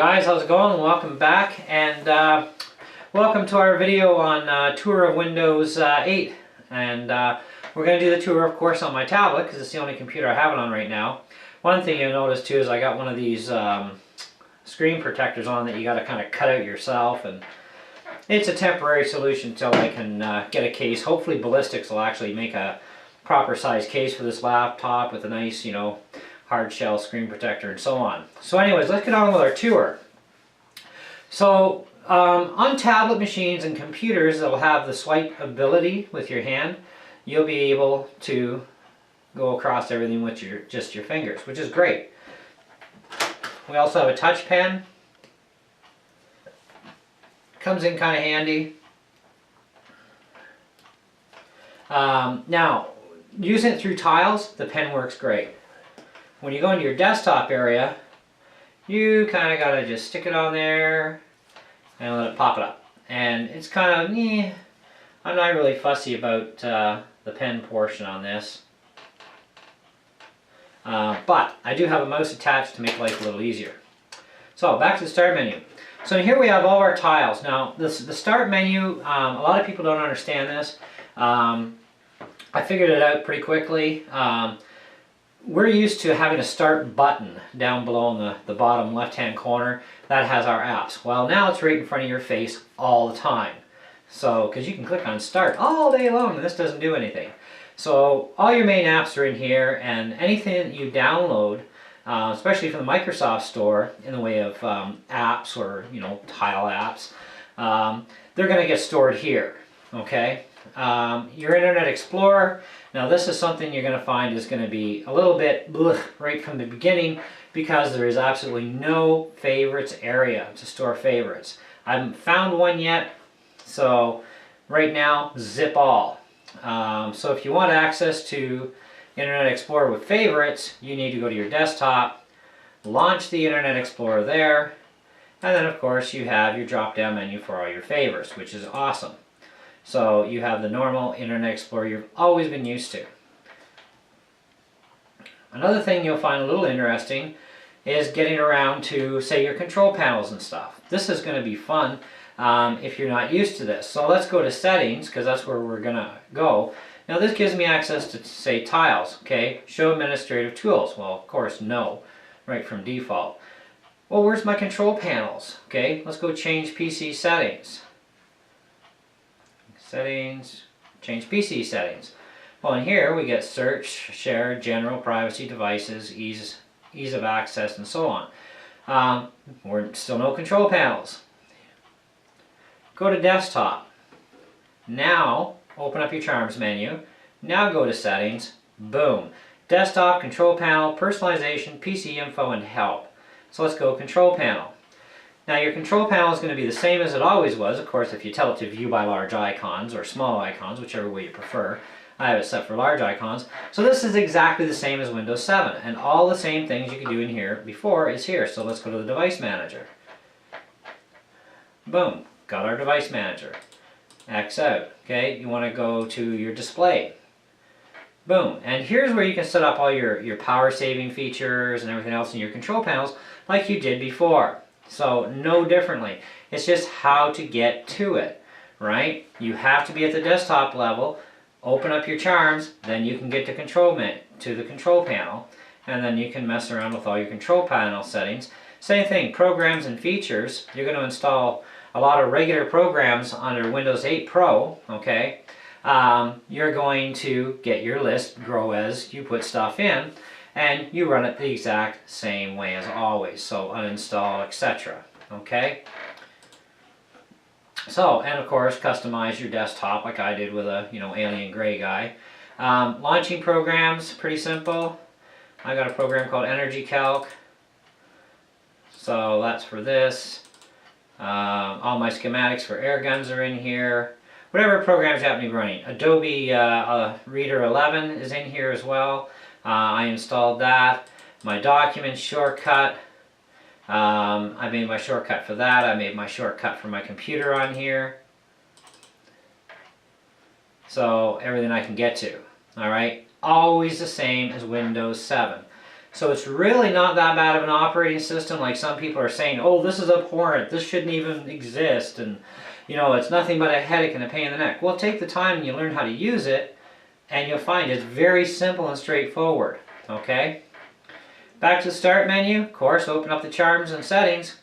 guys, how's it going? Welcome back, and welcome to our video on tour of Windows 8. And we're going to do the tour, of course, on my tablet because it's the only computer I have it on right now. One thing you'll notice too is I got one of these screen protectors on that you got to kind of cut out yourself, and it's a temporary solution until I can get a case. Hopefully Ballistics will actually make a proper size case for this laptop with a nice, hard shell screen protector and so on. So anyways, let's get on with our tour. So on tablet machines and computers that will have the swipe ability with your hand, you'll be able to go across everything with just your fingers, which is great. We also have a touch pen. Comes in kind of handy. Now, using it through tiles, the pen works great. When you go into your desktop area, you kind of got to just stick it on there and let it pop it up. And it's kind of, I'm not really fussy about the pen portion on this. But I do have a mouse attached to make life a little easier. So back to the start menu. So here we have all our tiles. Now the start menu, a lot of people don't understand this. I figured it out pretty quickly. We're used to having a start button down below in the bottom left hand corner that has our apps. Well, now it's right in front of your face all the time. So, because you can click on start all day long and this doesn't do anything. So all your main apps are in here, and anything that you download, especially from the Microsoft Store in the way of apps or tile apps, they're going to get stored here. Okay. Your Internet Explorer, now this is something you're going to find is going to be a little bit right from the beginning, because there is absolutely no favorites area to store favorites. I haven't found one yet, so right now zip all. So if you want access to Internet Explorer with favorites, you need to go to your desktop, launch the Internet Explorer there, and then of course you have your drop down menu for all your favorites, which is awesome. So you have the normal Internet Explorer you've always been used to. Another thing you'll find a little interesting is getting around to, say, your control panels and stuff. This is going to be fun if you're not used to this. So let's go to settings, because that's where we're going to go. Now this gives me access to, say, tiles. Okay, show administrative tools. Well, of course, no, right from default. Well, where's my control panels? Okay, let's go change PC settings. Settings, change PC settings. Well, in here we get search, share, general, privacy, devices, ease of access, and so on. We're still no control panels. Go to desktop. Now open up your charms menu. Now go to settings. Boom. Desktop, control panel, personalization, PC info, and help. So let's go control panel. Now your control panel is going to be the same as it always was, of course, if you tell it to view by large icons or small icons, whichever way you prefer. I have it set for large icons. So this is exactly the same as Windows 7, and all the same things you could do in here before is here. So let's go to the device manager. Boom, got our device manager. X out. Okay, you want to go to your display. Boom, and here's where you can set up all your power saving features and everything else in your control panels like you did before. So no differently. It's just how to get to it, right? You have to be at the desktop level, open up your charms, then you can get to the control panel, and then you can mess around with all your control panel settings. Same thing, programs and features. You're going to install a lot of regular programs under Windows 8 Pro, okay? You're going to get your list grow as you put stuff in, and you run it the exact same way as always. So uninstall, etc. Okay? So, and of course, customize your desktop like I did with a, alien gray guy. Launching programs, pretty simple. I got a program called Energy Calc. So that's for this. All my schematics for air guns are in here. Whatever programs you happen to be running. Adobe Reader 11 is in here as well. I installed that. My documents shortcut. I made my shortcut for that. I made my shortcut for my computer on here. So everything I can get to. Alright? Always the same as Windows 7. So it's really not that bad of an operating system like some people are saying, oh, this is abhorrent, this shouldn't even exist, and you know, it's nothing but a headache and a pain in the neck. Well, take the time and you learn how to use it, and you'll find it's very simple and straightforward, okay? Back to the start menu, of course, open up the charms and settings.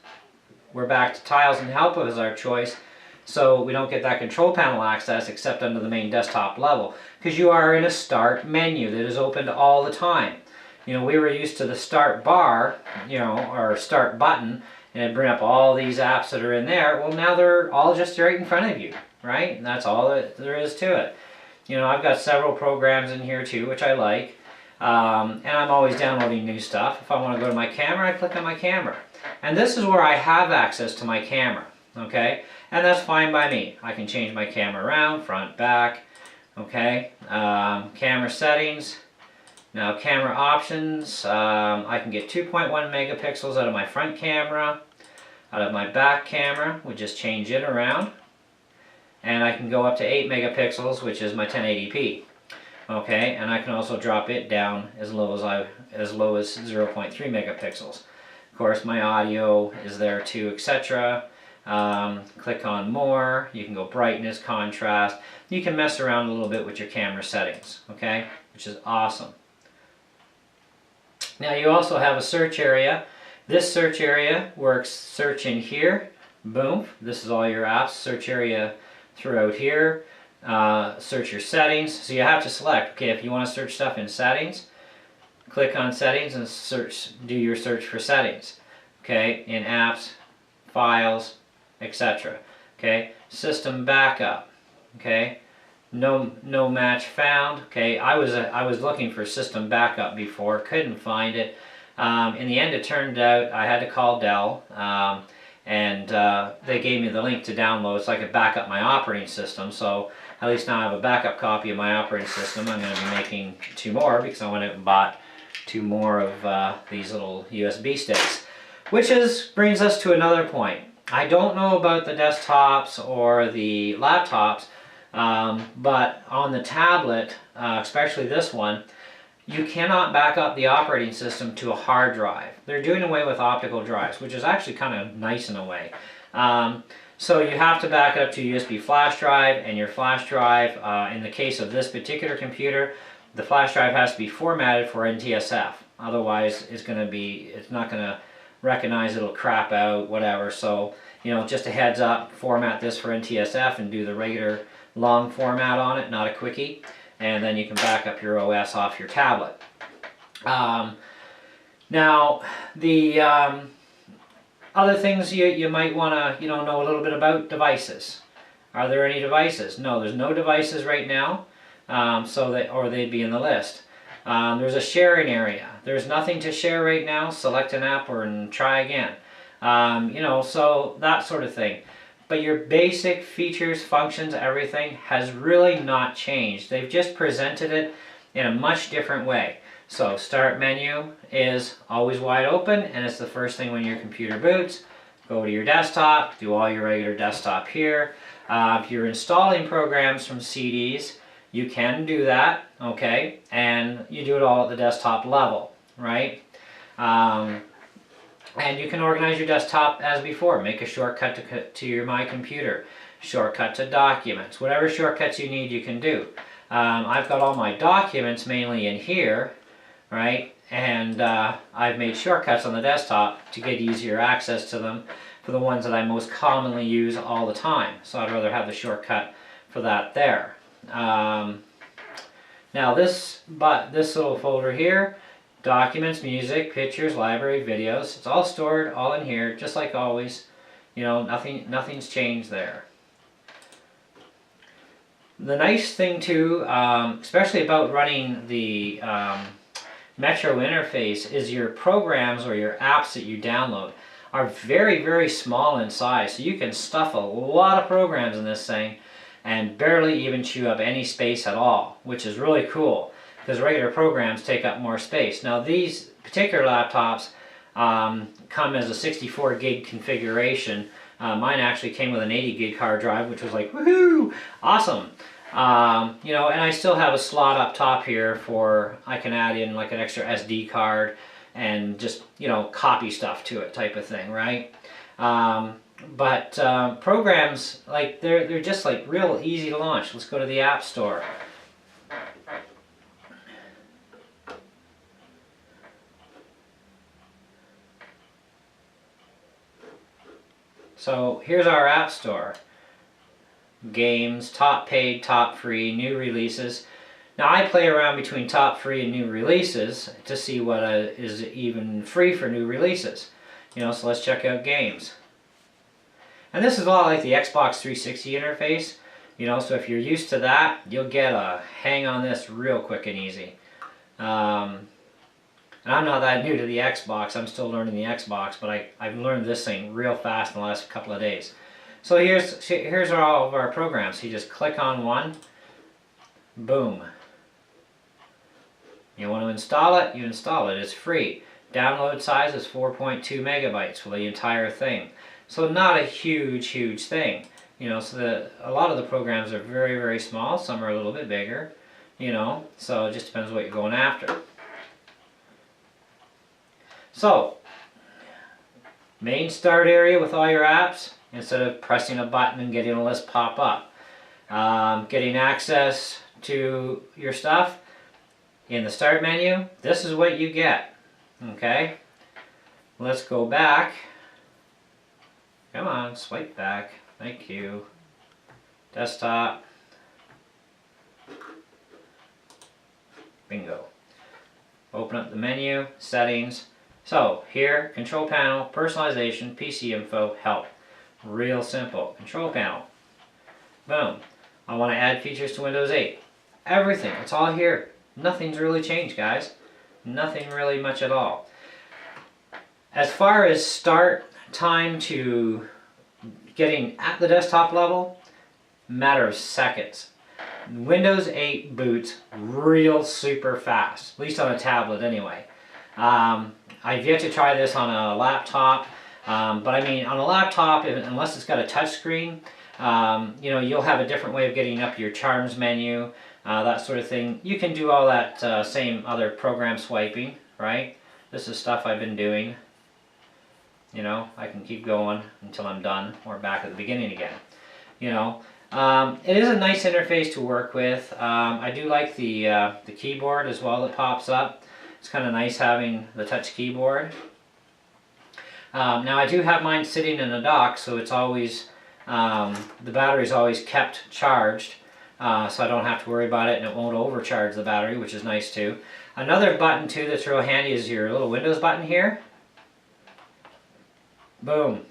We're back to tiles and help as our choice, so we don't get that control panel access except under the main desktop level, because you are in a start menu that is opened all the time. You know, we were used to the start bar, you know, or start button, and it'd bring up all these apps that are in there. Well, now they're all just right in front of you, right? And that's all that there is to it. You know, I've got several programs in here too, which I like. And I'm always downloading new stuff. If I want to go to my camera, I click on my camera. And this is where I have access to my camera, okay? And that's fine by me. I can change my camera around, front, back, okay? Camera settings. Now camera options, I can get 2.1 megapixels out of my front camera, out of my back camera, we just change it around, and I can go up to 8 megapixels, which is my 1080p. Okay, and I can also drop it down as low as 0.3 megapixels. Of course, my audio is there too, etc. Click on more. You can go brightness, contrast. You can mess around a little bit with your camera settings, okay, which is awesome. Now you also have a search area. This search area works search in here, boom, this is all your apps, search area throughout here, search your settings. So you have to select, okay, if you want to search stuff in settings, click on settings and search, do your search for settings, okay, in apps, files, etc. Okay, system backup, okay, no match found. Okay, I was looking for system backup before, couldn't find it. In the end, it turned out I had to call Dell, and they gave me the link to download so I could back up my operating system. So at least now I have a backup copy of my operating system. I'm going to be making 2 more because I went out and bought 2 more of these little USB sticks. Which brings us to another point. I don't know about the desktops or the laptops, but on the tablet, especially this one, you cannot back up the operating system to a hard drive. They're doing away with optical drives, which is actually kind of nice in a way. So you have to back it up to a USB flash drive, and your flash drive, in the case of this particular computer, the flash drive has to be formatted for NTSF. Otherwise, it's not going to recognize, it'll crap out, whatever. So, you know, just a heads up, format this for NTSF and do the regular long format on it, not a quickie, and then you can back up your OS off your tablet. Now, the other things you might want to know a little bit about devices. Are there any devices? No, there's no devices right now, or they'd be in the list. There's a sharing area. There's nothing to share right now. Select an app and try again. So that sort of thing. But your basic features, functions, everything has really not changed. They've just presented it in a much different way. So start menu is always wide open, and it's the first thing when your computer boots. Go to your desktop, do all your regular desktop here. If you're installing programs from CDs, you can do that, okay? And you do it all at the desktop level, right? And you can organize your desktop as before. Make a shortcut to your My Computer, shortcut to documents. Whatever shortcuts you need, you can do. I've got all my documents mainly in here, right? And I've made shortcuts on the desktop to get easier access to them for the ones that I most commonly use all the time. So I'd rather have the shortcut for that there. Now this little folder here, documents, music, pictures, library, videos, it's all stored all in here, just like always. You know, nothing's changed there. The nice thing too, especially about running the Metro interface, is your programs or your apps that you download are very, very small in size. So you can stuff a lot of programs in this thing and barely even chew up any space at all, which is really cool because regular programs take up more space. Now these particular laptops come as a 64 gig configuration. Mine actually came with an 80 gig hard drive, which was like, woohoo, awesome. And I still have a slot up top here for, I can add in like an extra SD card and just, you know, copy stuff to it type of thing, right? Programs, like, they're just like real easy to launch. Let's go to the App Store. So here's our App Store. Games, top paid, top free, new releases. Now I play around between top free and new releases to see what is even free for new releases. You know, so let's check out games. And this is a lot like the Xbox 360 interface. You know, so if you're used to that, you'll get a hang on this real quick and easy. And I'm not that new to the Xbox. I'm still learning the Xbox, but I've learned this thing real fast in the last couple of days. So here's all of our programs. You just click on one, boom. You want to install it, you install it. It's free. Download size is 4.2 megabytes for the entire thing. So not a huge thing. You know, so a lot of the programs are very small. Some are a little bit bigger. You know, so it just depends what you're going after. So, main start area with all your apps, instead of pressing a button and getting a list pop up. Getting access to your stuff in the start menu, this is what you get. Okay, let's go back. Come on, swipe back. Thank you. Desktop. Bingo. Open up the menu, settings. So here, control panel, personalization, PC info, help. Real simple. Control panel. Boom. I want to add features to Windows 8. Everything. It's all here. Nothing's really changed, guys. Nothing really much at all. As far as start time to getting at the desktop level, matter of seconds. Windows 8 boots real super fast, at least on a tablet anyway. I've yet to try this on a laptop, but I mean on a laptop, unless it's got a touch screen, you know, you'll have a different way of getting up your charms menu, that sort of thing. You can do all that same other program swiping, right? This is stuff I've been doing. You know, I can keep going until I'm done or back at the beginning again. You know, it is a nice interface to work with. I do like the keyboard as well that pops up. It's kind of nice having the touch keyboard. Now I do have mine sitting in a dock, so it's always, the battery's always kept charged, so I don't have to worry about it, and it won't overcharge the battery, which is nice too. Another button too that's real handy is your little Windows button here. Boom.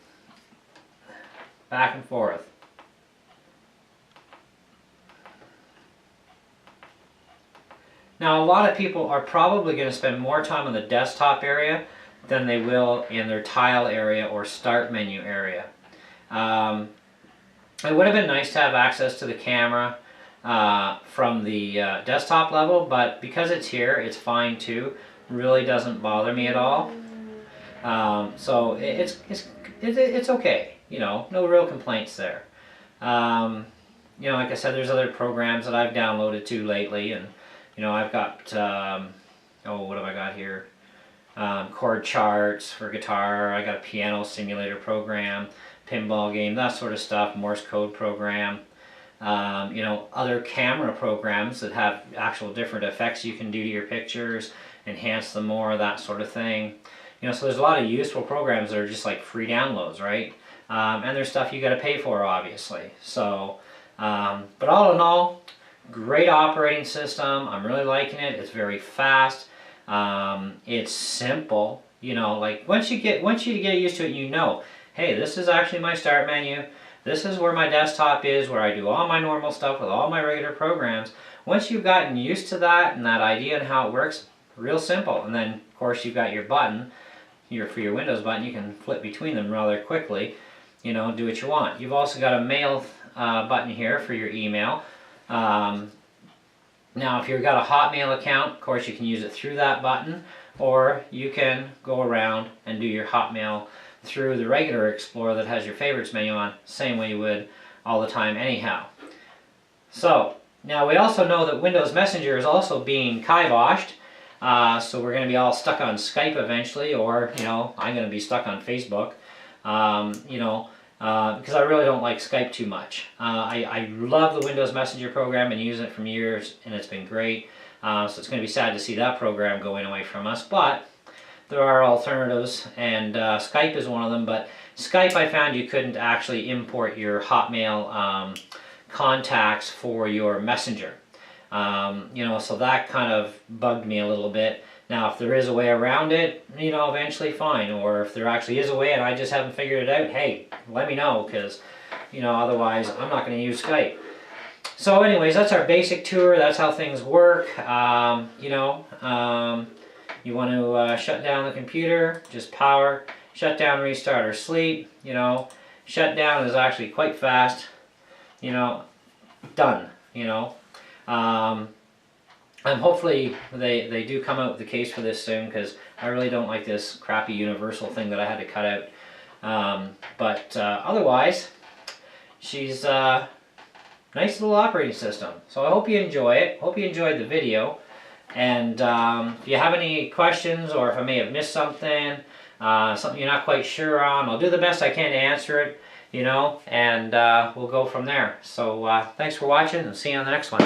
Back and forth. Now a lot of people are probably going to spend more time on the desktop area than they will in their tile area or start menu area. It would have been nice to have access to the camera from the desktop level, but because it's here, it's fine too. Really doesn't bother me at all. So it's okay. You know, no real complaints there. You know, like I said, there's other programs that I've downloaded too lately, and you know, I've got, oh, what have I got here? Chord charts for guitar. I got a piano simulator program, pinball game, that sort of stuff, Morse code program. You know, other camera programs that have actual different effects you can do to your pictures, enhance them more, that sort of thing. You know, so there's a lot of useful programs that are just like free downloads, right? And there's stuff you got to pay for, obviously. So, but all in all, great operating system. I'm really liking it. It's very fast. It's simple. You know, like once you get used to it, you know, hey, this is actually my start menu. This is where my desktop is, where I do all my normal stuff with all my regular programs. Once you've gotten used to that and that idea and how it works, real simple. And then, of course, you've got your button, for your Windows button. You can flip between them rather quickly. You know, do what you want. You've also got a mail button here for your email. Now if you've got a Hotmail account, of course you can use it through that button, or you can go around and do your Hotmail through the regular Explorer that has your favorites menu on, same way you would all the time anyhow. So now we also know that Windows Messenger is also being kiboshed. So we're going to be all stuck on Skype eventually, or, you know, I'm going to be stuck on Facebook, you know, because I really don't like Skype too much. I love the Windows Messenger program and use it for years, and it's been great. So it's going to be sad to see that program going away from us, but there are alternatives, and Skype is one of them. But Skype, I found you couldn't actually import your Hotmail contacts for your Messenger. You know, so that kind of bugged me a little bit. Now, if there is a way around it, you know, eventually fine. Or if there actually is a way and I just haven't figured it out, hey, let me know, because, you know, otherwise I'm not going to use Skype. So anyways, that's our basic tour. That's how things work. You know, you want to shut down the computer, just power, shut down, restart, or sleep. You know, shut down is actually quite fast. You know, done, you know. And hopefully they do come out with the case for this soon, because I really don't like this crappy universal thing that I had to cut out. But otherwise, she's a nice little operating system. So I hope you enjoy it. Hope you enjoyed the video. And if you have any questions, or if I may have missed something, something you're not quite sure on, I'll do the best I can to answer it, you know, and we'll go from there. So thanks for watching, and see you on the next one.